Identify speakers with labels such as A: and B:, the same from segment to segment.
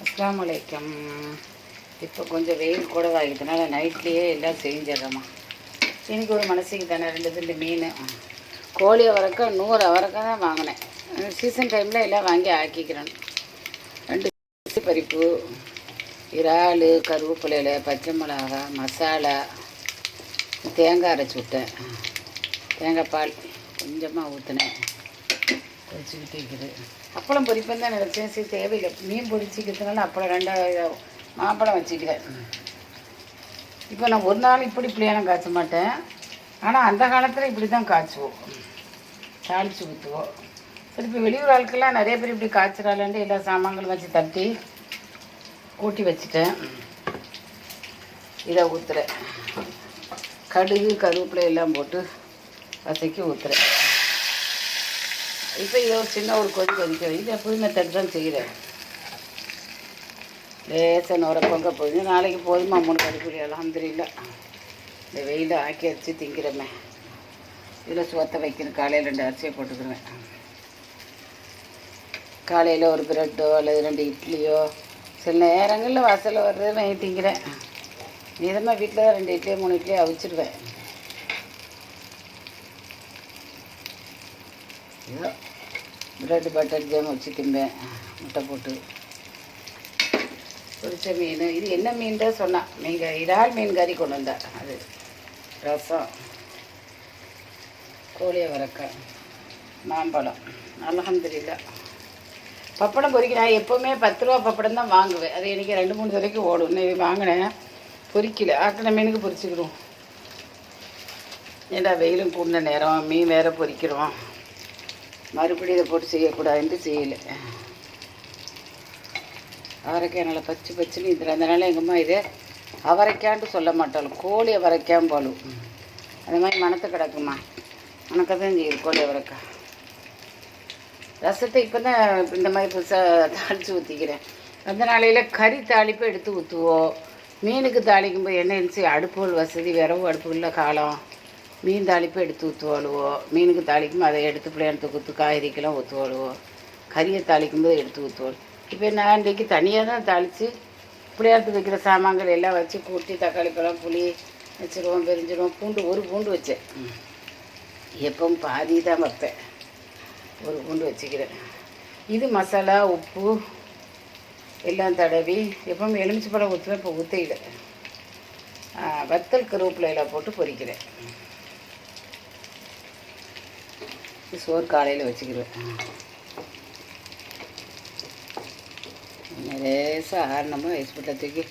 A: அஸ்ஸலாமு அலைக்கும். இப்போ கொஞ்சம் வெயில் கூட ஆகிட்டனால நைட்லேயே எல்லாம் செஞ்சிடறோம்மா. எனக்கு ஒரு மனசுக்கு தானே 2 மீன் கோழி அவரைக்காய் 100 அவரைக்காய் தான் வாங்கினேன். சீசன் டைமில் எல்லாம் வாங்கி ஆக்கிக்கிறேன். 2 பருப்பு, இறால், கருவேப்பிலையில், பச்சை மிளகா, மசாலா, தேங்காய் அரைச்சி விட்டேன். தேங்காய் பால் கொஞ்சமாக ஊற்றினேன். பொரிச்சுக்கிட்டு இருக்குது. அப்பளம் பொரிப்பேன் தான் நினச்சேன். சரி தேவையில்லை, மீன் பொரிச்சிக்கிறதுனால அப்பளம் 2 மாம்பழம் வச்சுக்கிறேன். இப்போ நான் ஒரு நாள் இப்படி பிள்ளையெல்லாம் காய்ச்ச மாட்டேன். ஆனால் அந்த காலத்தில் இப்படி தான் காய்ச்சுவோம், தாளித்து ஊற்றுவோம். சரி, இப்போ வெளியூர் ஆட்கள்லாம் நிறைய பேர் இப்படி காய்ச்சிடாலன்ட்டு எல்லா சாமான்களும் வச்சு தட்டி கூட்டி வச்சுட்டேன். இதை ஊற்றுறேன். கடுகு, கருவேப்பிலை எல்லாம் போட்டு வசக்கி ஊற்றுறேன். இப்போ இதை ஒரு கொதி கொதிக்க இது எப்போதுமே தட்டு தான் செய்கிறேன். லேசாக நுர பொங்க போகுது. நாளைக்கு போதுமா 3 கடுப்புடி அல்ஹம்துலில்லாஹ். இந்த வெயில் ஆக்கி வச்சு திங்கிறமே. இதில் சோத்தை வைக்கணும். காலையில் 2 அரிசியை போட்டுக்குருவேன். காலையில் ஒரு பிரெட்டோ அல்லது 2 இட்லியோ, சில நேரங்களில் வாசலில் வர்றது வாங்கி திங்கிறேன். மீதமாக வீட்டில் தான் 2 இட்லியோ 3 இட்லியோ அவிச்சிடுவேன். ஏதோ பிரெட் பட்டர் ஜாம் வச்சு திம்பேன், முட்டை போட்டு. பொரிச்ச மீன். இது என்ன மீன் தான் சொன்னான். நீங்கள் இறால் மீன் கறி கொண்டு வந்தா. அது ரசம், கோழி அவரைக்காய், மாம்பழம். அல்ஹம்துலில்லாஹ். பப்படம் பொரிக்க நான் எப்போவுமே 10 ரூபா பப்படம் தான் வாங்குவேன். அது எனக்கு 2-3 தடவைக்கு ஓடும். இன்னைக்கு வாங்கினேன், பொரிக்கல. ஆக்கின மீனுக்கு பொரிச்சுக்கிடுவோம். ஏண்டா வெயிலும் கூடின நேரம், மீன் வேறு பொரிக்கிறோம், மறுபடியும் இதை போட்டு செய்யக்கூடாதுன்ட்டு செய்யலை. அவரைக்காய் நல்லா பச்சுன்னு இதில். அதனால எங்கள் அம்மா இதை அவரைக்கான்ட்டு சொல்ல மாட்டாலும் கோழி அவரைக்காயும் போலும். அந்த மாதிரி மணத்து கிடக்குமா, மணக்க தான் செய்யுது கோழி அவரைக்காய். ரசத்தை இப்போ தான் இந்த மாதிரி புதுசாக தாளித்து ஊற்றிக்கிறேன். அந்த நாளையில் கறி தாளிப்பை எடுத்து ஊற்றுவோம். மீனுக்கு தாளிக்கும்போது என்ன இருந்துச்சு, அடுப்புகள் வசதி, விரவு அடுப்புகளில் காலம். மீன் தாளிப்பை எடுத்து ஊற்றுவாளுவோம். மீனுக்கு தாளிக்கும்போது அதை எடுத்து பிள்ளையானத்துக்கு ஊற்று, காய்கறிக்கெல்லாம் ஊற்றுவாளுவோம். கறியை தாளிக்கும்போது எடுத்து ஊற்றுவோம். இப்போ நான் இன்றைக்கி தனியாக தான் தாளித்து பிள்ளையாரத்துக்கு வைக்கிற சாமான்கள் எல்லாம் வச்சு கூட்டி, தக்காளி பழம், புளி வச்சுருவோம், பெரிஞ்சிருவோம். ஒரு பூண்டு வச்சேன். எப்பவும் பாதி தான் வைப்பேன். ஒரு பூண்டு வச்சுக்கிறேன். இது மசாலா, உப்பு எல்லாம் தடவி எப்பவும் எலுமிச்சை பழம் ஊற்றுவேன். இப்போ ஊற்றையில வத்தல் கருவேப்பிலையில் போட்டு பொரிக்கிறேன். சோறு காலையில் வச்சுக்கிறேன். லேசாக ஆரணமாக ஹாஸ்பிட்டலில் தூக்கி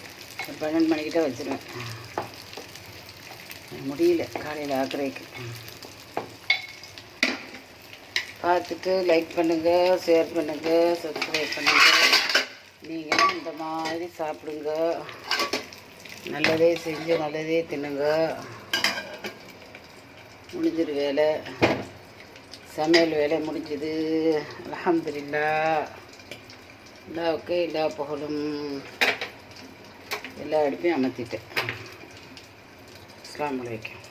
A: ஒரு 12 மணிக்கிட்ட வச்சுருவேன். முடியல காலையில் ஆக்குறதுக்கு. பார்த்துட்டு லைக் பண்ணுங்கள், ஷேர் பண்ணுங்கள், சப்ஸ்கிரைப் பண்ணுங்கள். நீங்களும் இந்த மாதிரி சாப்பிடுங்க. நல்லதே செஞ்சு நல்லதே தின்னுங்க. முடிஞ்சிரு வேலை, சமையல் வேலை முடிஞ்சுது. அல்ஹம்துலில்லாஹ். அல்லாஹ்வுக்கு எல்லா புகழும். எல்லா அடுப்பையும் அமர்த்திட்டேன். அஸ்ஸலாமு அலைக்கும்.